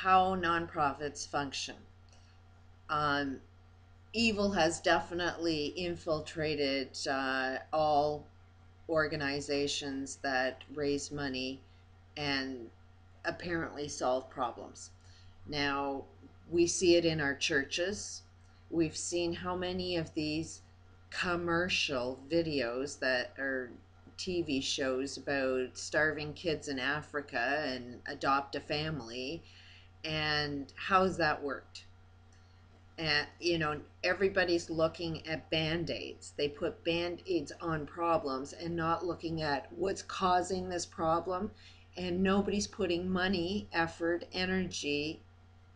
how nonprofits function. Um, Evil has definitely infiltrated all organizations that raise money and apparently solve problems. Now, we see it in our churches. We've seen how many of these commercial videos that are TV shows about starving kids in Africa and adopt a family, and how's that worked? And everybody's looking at band-aids. They put band-aids on problems and not looking at what's causing this problem, and nobody's putting money, effort, energy,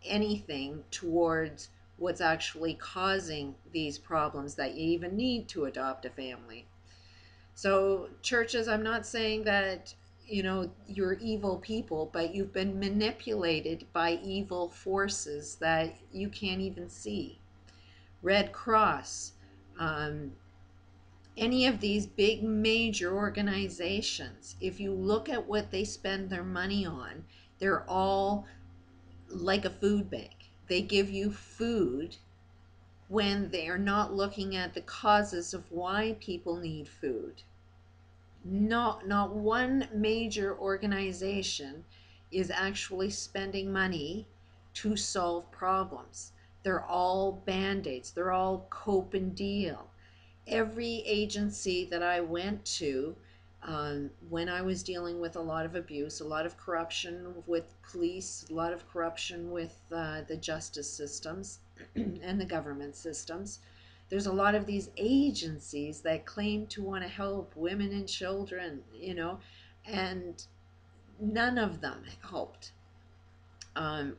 anything towards what's actually causing these problems that you even need to adopt a family. So churches, I'm not saying that you're evil people, but you've been manipulated by evil forces that you can't even see. Red Cross, um, any of these big major organizations, if you look at what they spend their money on, they're all like a food bank. They give you food when they are not looking at the causes of why people need food. Not one major organization is actually spending money to solve problems. They're all band-aids. They're all cope and deal. Every agency that I went to, when I was dealing with a lot of abuse, a lot of corruption with police, a lot of corruption with the justice systems and the government systems, there's a lot of these agencies that claim to want to help women and children, and none of them helped.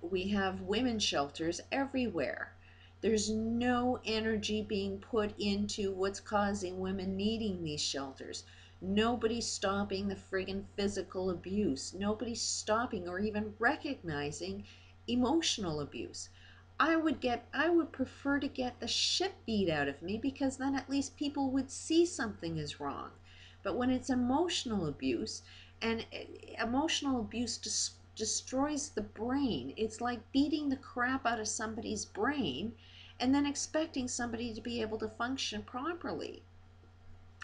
We have women's shelters everywhere. There's no energy being put into what's causing women needing these shelters. Nobody's stopping the friggin' physical abuse. Nobody's stopping or even recognizing emotional abuse. I would prefer to get the shit beat out of me, because then at least people would see something is wrong. But when it's emotional abuse, and emotional abuse destroys the brain. It's like beating the crap out of somebody's brain and then expecting somebody to be able to function properly.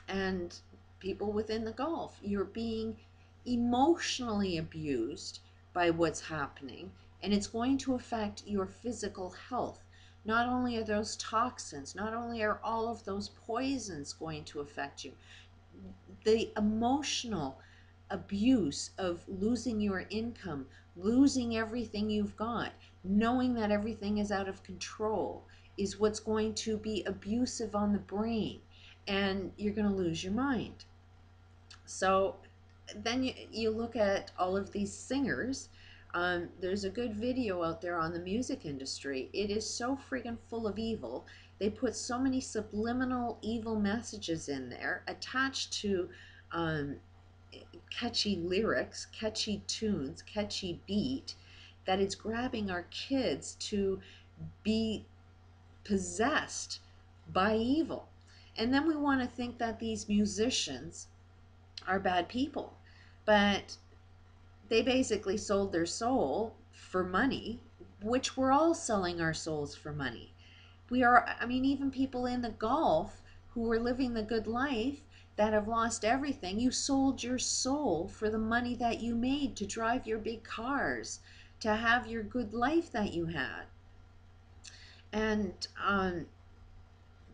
And people within the Gulf, you're being emotionally abused by what's happening, and it's going to affect your physical health. Not only are those toxins, not only are all of those poisons going to affect you, the emotional abuse of losing your income, losing everything you've got, knowing that everything is out of control, is what's going to be abusive on the brain, and you're going to lose your mind. So then you look at all of these singers. There's a good video out there on the music industry. It is so friggin' full of evil. They put so many subliminal evil messages in there attached to um, catchy lyrics, catchy tunes, catchy beat, that it's grabbing our kids to be possessed by evil. And then we want to think that these musicians are bad people. But they basically sold their soul for money, which we're all selling our souls for money. Even people in the Gulf who were living the good life that have lost everything, you sold your soul for the money that you made to drive your big cars, to have your good life that you had. And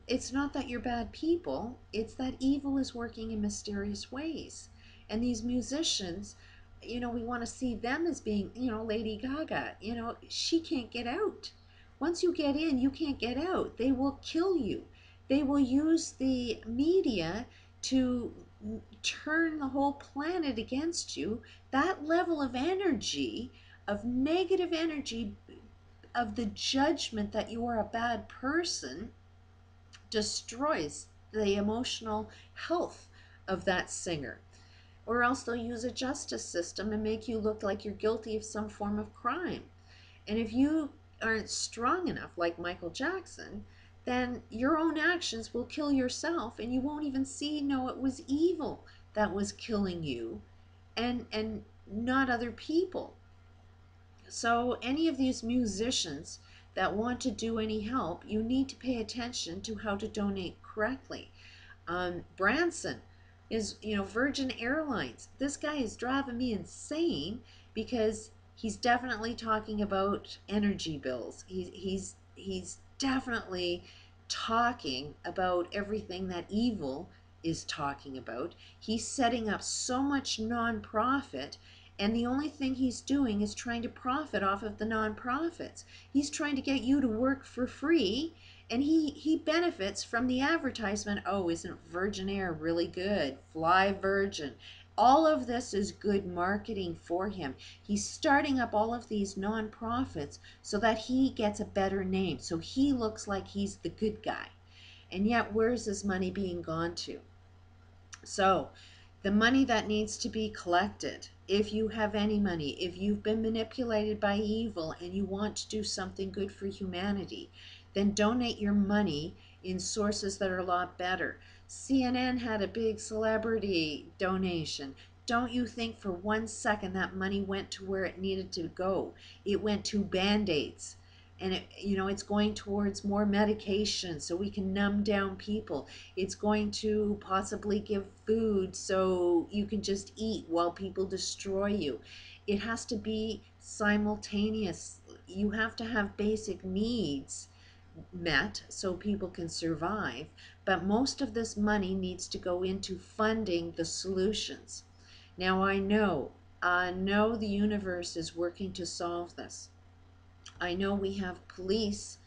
it's not that you're bad people, it's that evil is working in mysterious ways. And these musicians, we want to see them as being, Lady Gaga, she can't get out. Once you get in, you can't get out. They will kill you. They will use the media to turn the whole planet against you. That level of energy, of negative energy, of the judgment that you are a bad person, destroys the emotional health of that singer. Or else they'll use a justice system and make you look like you're guilty of some form of crime. And if you aren't strong enough, like Michael Jackson, then your own actions will kill yourself, and you won't even know it was evil that was killing you, and not other people. So any of these musicians that want to do any help, you need to pay attention to how to donate correctly. Branson is, Virgin Airlines. This guy is driving me insane because he's definitely talking about energy bills. He's definitely talking about everything that evil is talking about. He's setting up so much nonprofit, and the only thing he's doing is trying to profit off of the nonprofits. He's trying to get you to work for free, and he benefits from the advertisement. Oh, isn't Virgin Air really good? Fly Virgin. All of this is good marketing for him. He's starting up all of these nonprofits so that he gets a better name, so he looks like he's the good guy. And yet, where's his money being gone to? So the money that needs to be collected, if you have any money, if you've been manipulated by evil and you want to do something good for humanity, then donate your money in sources that are a lot better. CNN had a big celebrity donation. Don't you think for 1 second that money went to where it needed to go? It went to Band-Aids. And it's going towards more medication so we can numb down people. It's going to possibly give food so you can just eat while people destroy you. It has to be simultaneous. You have to have basic needs met so people can survive, but most of this money needs to go into funding the solutions. Now I know the universe is working to solve this. I know we have police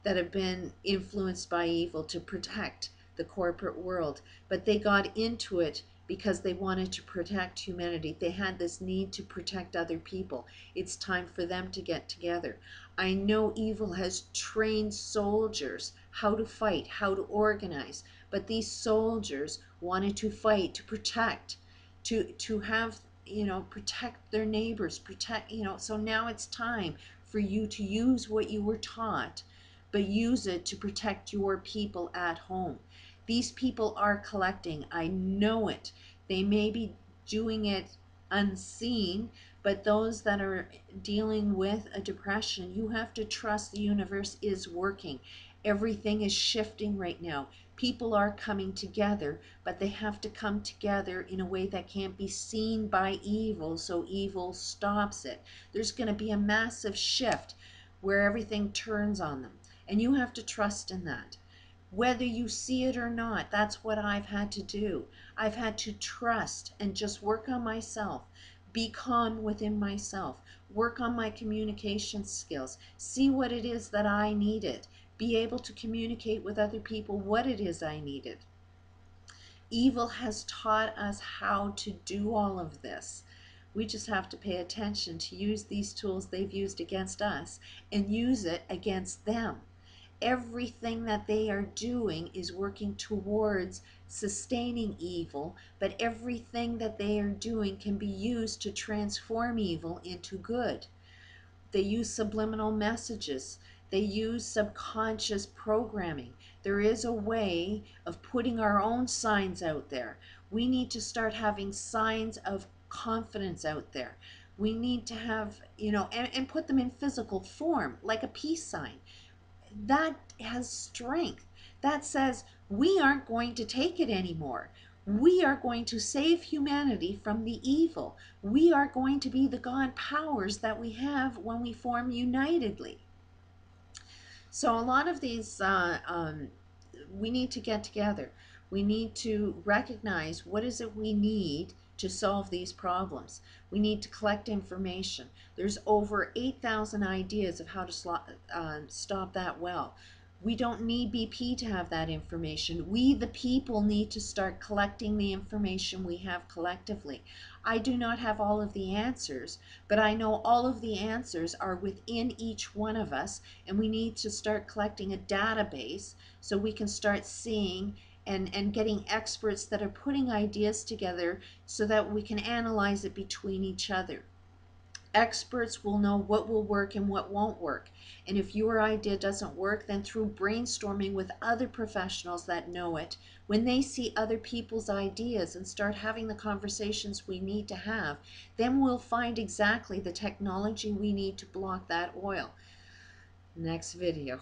that have been influenced by evil to protect the corporate world, but they got into it because they wanted to protect humanity. They had this need to protect other people. It's time for them to get together. I know evil has trained soldiers how to fight, how to organize, but these soldiers wanted to fight, to protect, to have, protect their neighbors, protect, so now it's time for you to use what you were taught, but use it to protect your people at home. These people are collecting. I know it. They may be doing it unseen, but those that are dealing with a depression, you have to trust the universe is working. Everything is shifting right now. People are coming together, but they have to come together in a way that can't be seen by evil, so evil stops it. There's going to be a massive shift where everything turns on them, and you have to trust in that. Whether you see it or not, that's what I've had to do. I've had to trust and just work on myself, be calm within myself, work on my communication skills, see what it is that I needed, be able to communicate with other people what it is I needed. Evil has taught us how to do all of this. We just have to pay attention to use these tools they've used against us and use it against them. Everything that they are doing is working towards sustaining evil, but everything that they are doing can be used to transform evil into good. They use subliminal messages. They use subconscious programming. There is a way of putting our own signs out there. We need to start having signs of confidence out there. We need to have, and put them in physical form, like a peace sign. That has strength. That says we aren't going to take it anymore. We are going to save humanity from the evil. We are going to be the God powers that we have when we form unitedly. So a lot of these, we need to get together. We need to recognize what is it we need to solve these problems. We need to collect information. There's over 8,000 ideas of how to stop that well. We don't need BP to have that information. We, the people, need to start collecting the information we have collectively. I do not have all of the answers, but I know all of the answers are within each one of us, and we need to start collecting a database so we can start seeing and getting experts that are putting ideas together so that we can analyze it between each other. experts will know what will work and what won't work. And if your idea doesn't work, then through brainstorming with other professionals that know it, when they see other people's ideas and start having the conversations we need to have, then we'll find exactly the technology we need to block that oil. Next video.